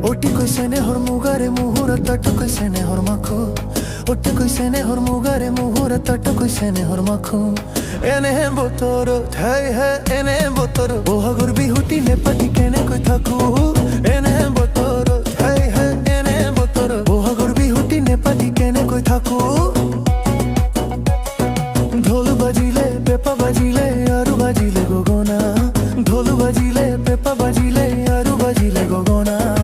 ওটি কইছেনে হর মুগারে মুহুরা তট কইছেনে হর মাখো ওটি কইছেনে হর মুগারে মুহুরা তট কইছেনে হর মাখো এনে বোতর ঠাই হে এনে বোতর ওহাগুর বিহুটি নে পাটি কেনে কই